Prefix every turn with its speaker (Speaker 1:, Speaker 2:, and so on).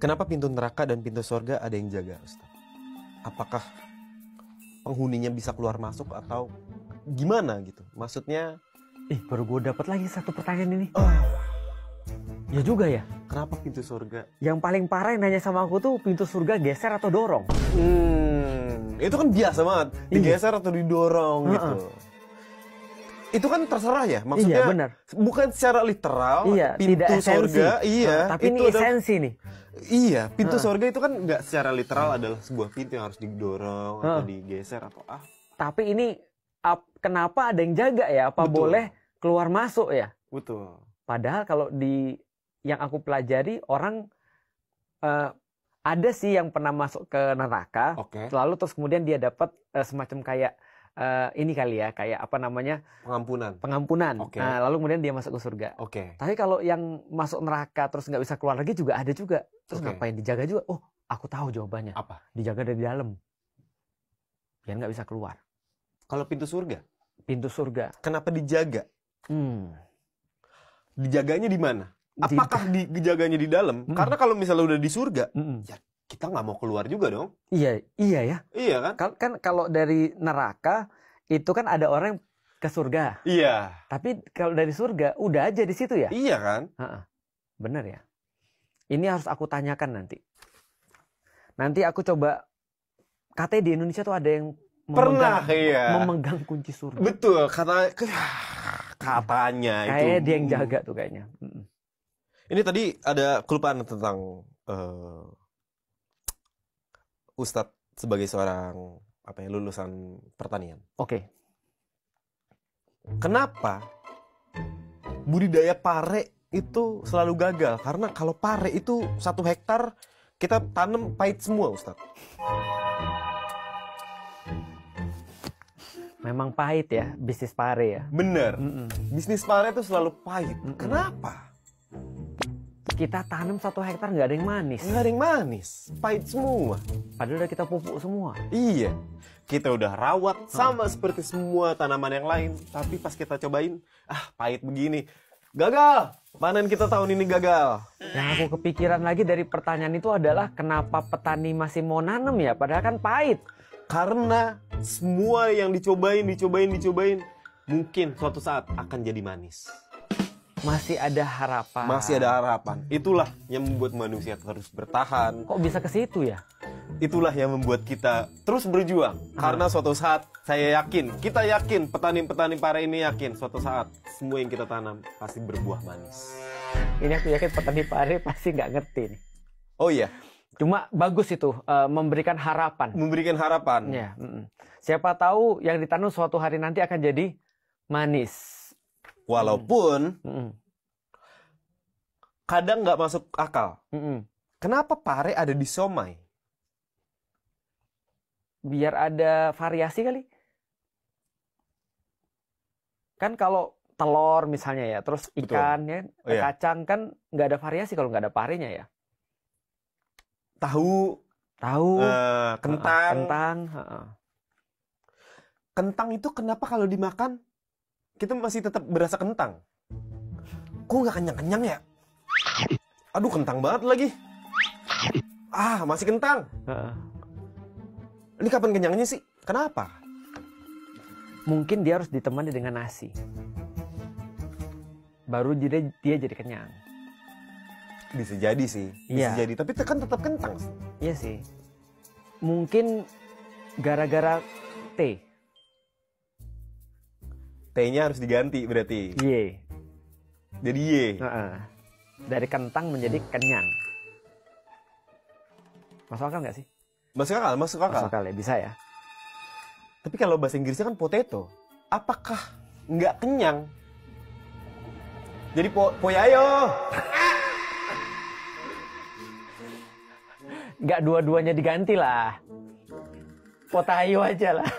Speaker 1: Kenapa pintu neraka dan pintu surga ada yang jaga, Ustaz? Apakah penghuninya bisa keluar masuk atau gimana gitu? Maksudnya...
Speaker 2: Baru gue dapat lagi satu pertanyaan ini.
Speaker 1: Oh,
Speaker 2: Ya juga ya.
Speaker 1: kenapa pintu surga?
Speaker 2: Yang paling parah yang nanya sama aku tuh pintu surga geser atau dorong.
Speaker 1: Itu kan biasa banget. Digeser atau didorong gitu. Itu kan terserah ya, maksudnya
Speaker 2: Iya, benar.
Speaker 1: bukan secara literal.
Speaker 2: Iya,
Speaker 1: pintu
Speaker 2: tidak esensi.
Speaker 1: surga, iya.
Speaker 2: Tapi ini
Speaker 1: itu adalah-
Speaker 2: esensi nih.
Speaker 1: Iya, pintu surga itu kan nggak secara literal adalah sebuah pintu yang harus didorong atau digeser atau
Speaker 2: Tapi ini kenapa ada yang jaga ya? Apa
Speaker 1: Betul.
Speaker 2: boleh keluar masuk ya?
Speaker 1: Betul.
Speaker 2: Padahal kalau di yang aku pelajari orang ada sih yang pernah masuk ke neraka,
Speaker 1: Oke.
Speaker 2: lalu terus kemudian dia dapat semacam kayak ini kali ya, kayak apa namanya, pengampunan.
Speaker 1: Oke.
Speaker 2: Nah, lalu kemudian dia masuk ke surga.
Speaker 1: Oke.
Speaker 2: Tapi kalau yang masuk neraka terus nggak bisa keluar lagi juga ada juga. Terus
Speaker 1: Oke.
Speaker 2: ngapain dijaga juga? Oh, aku tahu jawabannya.
Speaker 1: Apa?
Speaker 2: Dijaga dari dalam, biar nggak bisa keluar.
Speaker 1: Kalau pintu surga,
Speaker 2: Pintu surga.
Speaker 1: kenapa dijaga? Dijaganya di mana?
Speaker 2: Di-
Speaker 1: Apakah dijaganya di dalam? Karena kalau misalnya udah di surga,
Speaker 2: Mm-mm.
Speaker 1: ya kita nggak mau keluar juga dong.
Speaker 2: Iya ya.
Speaker 1: Iya kan?
Speaker 2: Kan kalau dari neraka itu kan ada orang yang ke surga.
Speaker 1: Iya.
Speaker 2: Tapi kalau dari surga udah aja di situ ya.
Speaker 1: Iya kan?
Speaker 2: Bener ya. Ini harus aku tanyakan nanti. Nanti aku coba. Katanya di Indonesia tuh ada yang
Speaker 1: Pernah, iya.
Speaker 2: memegang kunci surga.
Speaker 1: Betul, katanya itu.
Speaker 2: Kayaknya dia yang jaga tuh kayaknya.
Speaker 1: Ini tadi ada kelupaan tentang Ustadz sebagai seorang lulusan pertanian.
Speaker 2: Oke.
Speaker 1: Kenapa budidaya pare itu selalu gagal? Karena kalau pare itu 1 hektar kita tanam pahit semua, Ustadz.
Speaker 2: Memang pahit ya bisnis pare ya.
Speaker 1: Bener. Bisnis pare itu selalu pahit. Kenapa?
Speaker 2: Kita tanam 1 hektar nggak ada yang manis.
Speaker 1: Nggak ada yang manis, pahit semua.
Speaker 2: Padahal udah kita pupuk semua.
Speaker 1: Iya, kita udah rawat sama seperti semua tanaman yang lain. Tapi pas kita cobain, pahit begini. Gagal, panen kita tahun ini gagal.
Speaker 2: Yang aku kepikiran lagi dari pertanyaan itu adalah kenapa petani masih mau nanam ya? Padahal kan pahit.
Speaker 1: Karena semua yang dicobain, mungkin suatu saat akan jadi manis.
Speaker 2: Masih ada harapan.
Speaker 1: Masih ada harapan. Itulah yang membuat manusia terus bertahan.
Speaker 2: Kok bisa ke situ ya?
Speaker 1: Itulah yang membuat kita terus berjuang. Karena suatu saat, kita yakin, petani-petani pare ini yakin, suatu saat semua yang kita tanam pasti berbuah manis.
Speaker 2: Ini aku yakin petani pare pasti nggak ngerti nih.
Speaker 1: Oh iya,
Speaker 2: Cuma bagus itu, memberikan harapan.
Speaker 1: memberikan harapan.
Speaker 2: Ya, siapa tahu yang ditanam suatu hari nanti akan jadi manis.
Speaker 1: Walaupun kadang nggak masuk akal. Kenapa pare ada di somai?
Speaker 2: Biar ada variasi kali. Kan kalau telur misalnya ya, terus ikan ya, kacang kan nggak ada variasi kalau nggak ada parenya ya.
Speaker 1: Tahu, kentang. Kentang itu kenapa kalau dimakan kita masih tetap berasa kentang? Kok nggak kenyang-kenyang ya? Aduh, kentang banget lagi. Masih kentang. Ini kapan kenyangnya sih? Kenapa?
Speaker 2: Mungkin dia harus ditemani dengan nasi. Baru dia jadi kenyang.
Speaker 1: Bisa jadi sih. Bisa jadi. Tapi kan tetap kentang.
Speaker 2: Iya sih. Mungkin gara-gara teh.
Speaker 1: T-nya harus diganti berarti.
Speaker 2: Y.
Speaker 1: Jadi Y.
Speaker 2: Dari kentang menjadi kenyang. Masuk akal nggak sih?
Speaker 1: Masuk akal.
Speaker 2: Masuk akal ya, bisa ya.
Speaker 1: Tapi kalau bahasa Inggrisnya kan potato. Apakah nggak kenyang? Jadi poyayo.
Speaker 2: Nggak dua-duanya diganti lah. Potayo aja lah.